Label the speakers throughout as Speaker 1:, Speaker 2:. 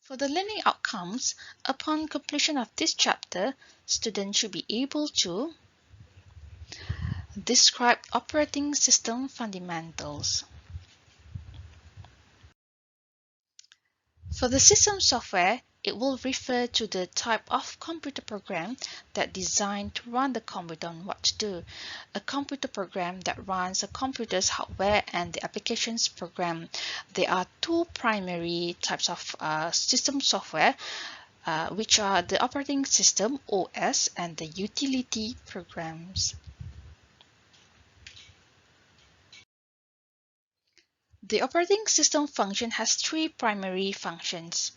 Speaker 1: For the learning outcomes, upon completion of this chapter, students should be able to describe operating system fundamentals. For the system software, it will refer to the type of computer program that designed to run the computer on what to do. A computer program that runs a computer's hardware and the applications program. There are two primary types of system software, which are the operating system OS and the utility programs. The operating system function has three primary functions.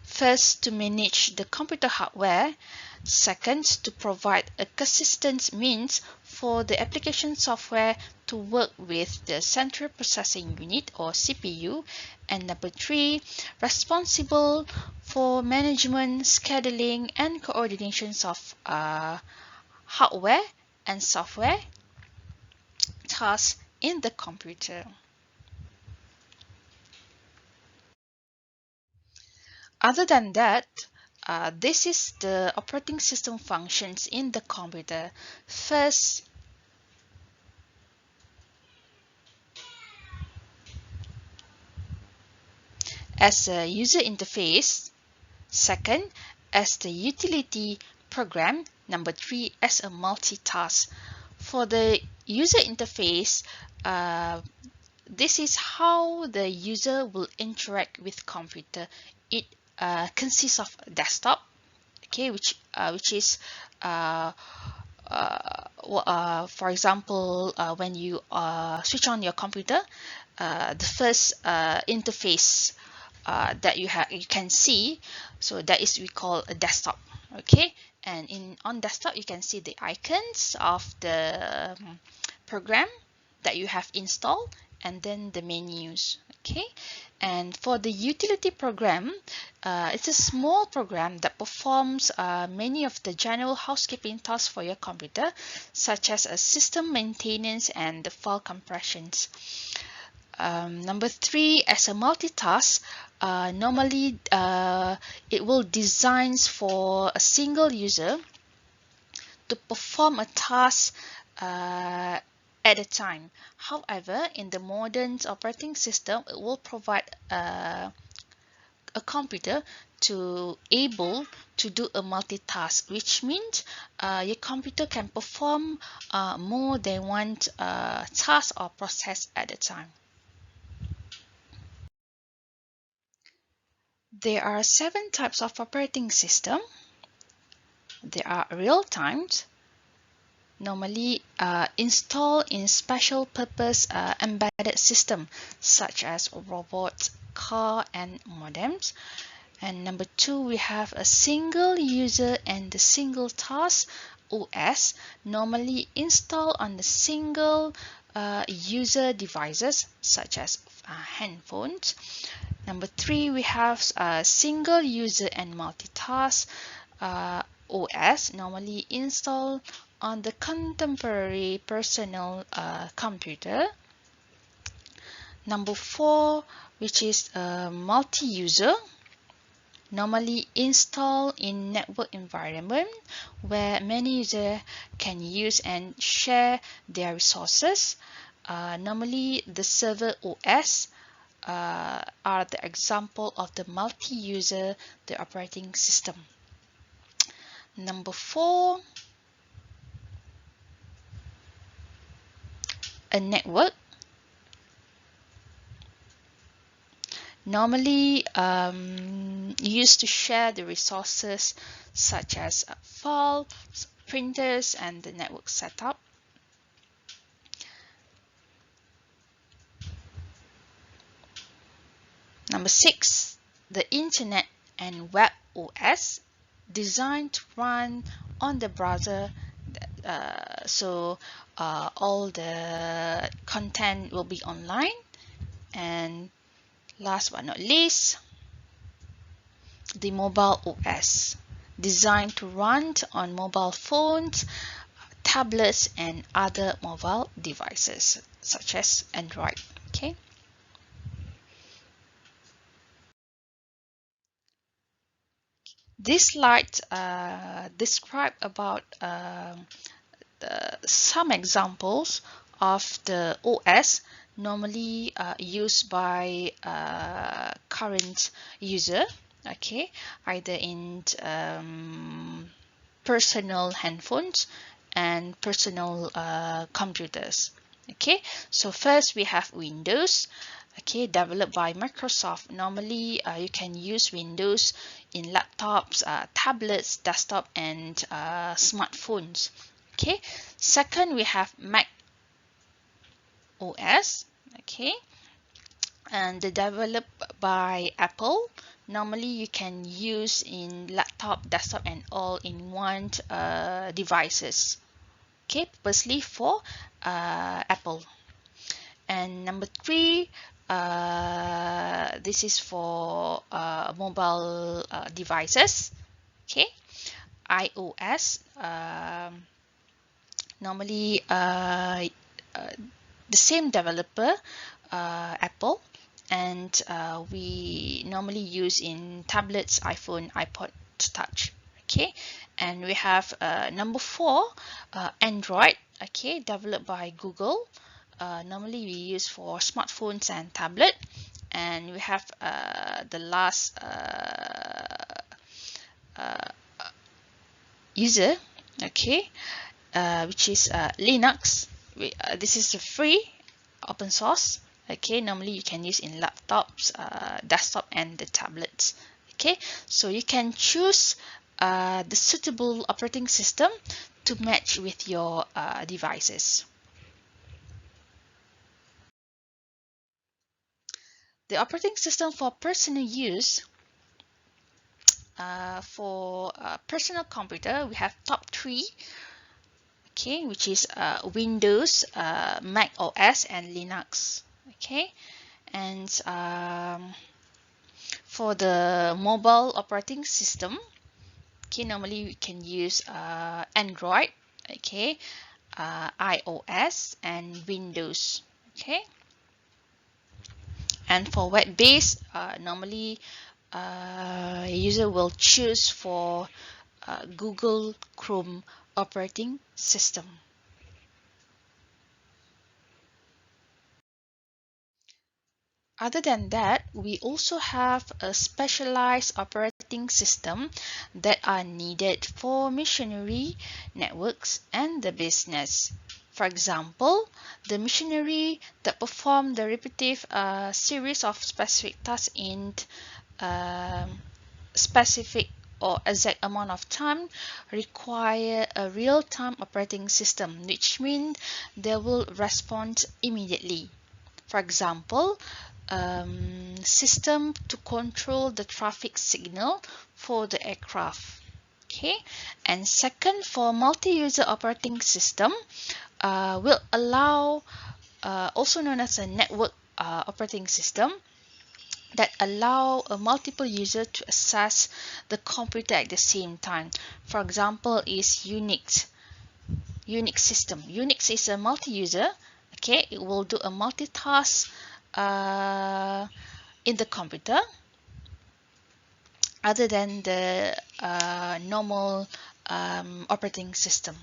Speaker 1: First, to manage the computer hardware. Second, to provide a consistent means for the application software to work with the central processing unit or CPU. And number three, responsible for management, scheduling, and coordinations of hardware and software tasks in the computer. Other than that, this is the operating system functions in the computer. First, as a user interface. Second, as the utility program. Number three, as a multitask. For the user interface, this is how the user will interact with computer. It consists of desktop, okay, which is for example, when you switch on your computer, the first interface that you can see, so that is we call a desktop, okay. And on desktop you can see the icons of the program that you have installed, and then the menus, okay. And for the utility program, it's a small program that performs many of the general housekeeping tasks for your computer, such as system maintenance and the file compressions. Number three, as a multitask, normally it will design for a single user to perform a task at a time. However, in the modern operating system, it will provide a computer to able to do a multitask, which means your computer can perform more than one task or process at a time. There are 7 types of operating system. There are real-time, normally installed in special purpose embedded system such as robots, car, and modems. And number 2, we have a single user and the single task OS, normally installed on the single user devices such as handphones. Number 3, we have a single user and multitask OS, normally installed on the contemporary personal computer. Number 4, which is a multi-user, normally installed in network environment where many users can use and share their resources. Normally, the server OS are the example of the multi-user, the operating system. Number 4, a network, normally used to share the resources such as files, printers, and the network setup. Number 6, the Internet and Web OS, designed to run on the browser, so all the content will be online. And last but not least, the mobile OS, designed to run on mobile phones, tablets, and other mobile devices such as Android. Okay. This slide describe about some examples of the OS normally used by current user, okay, either in personal handphones and personal computers. Okay, so first we have Windows, okay, developed by Microsoft. Normally you can use Windows in laptops, tablets, desktop, and smartphones. Okay, second we have Mac OS, okay, and developed by Apple. Normally you can use in laptop, desktop, and all-in-one devices, okay, purposely for Apple. And number three, this is for mobile devices, okay, iOS. Normally the same developer, Apple, and we normally use in tablets, iPhone, iPod Touch, okay. And we have number four, Android, okay, developed by Google. Normally we use for smartphones and tablet. And we have the last user, okay, which is Linux. This is a free open source, okay. Normally you can use in laptops, desktop, and the tablets, okay. So you can choose the suitable operating system to match with your devices. The operating system for personal use, for personal computer, we have top three, okay, which is Windows, Mac OS, and Linux, okay. And for the mobile operating system, okay, normally we can use Android, okay, iOS, and Windows, okay. And for web-based, normally user will choose for Google Chrome operating system. Other than that, we also have a specialized operating system that are needed for missionary networks and the business. For example, the missionary that perform the repetitive series of specific tasks in specific or exact amount of time require a real-time operating system, which means they will respond immediately. For example, system to control the traffic signal for the aircraft. Okay, and second, for multi-user operating system, will allow, also known as a network operating system, that allow a multiple user to access the computer at the same time. For example, is Unix system. Unix is a multi-user. Okay, it will do a multitask in the computer other than the normal operating system.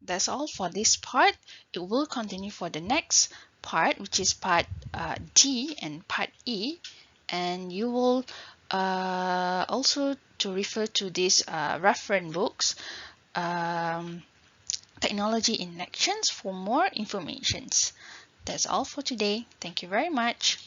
Speaker 1: That's all for this part. It will continue for the next part, which is part D and part E, and you will also to refer to these reference books, Technology in Actions, for more informations. That's all for today. Thank you very much.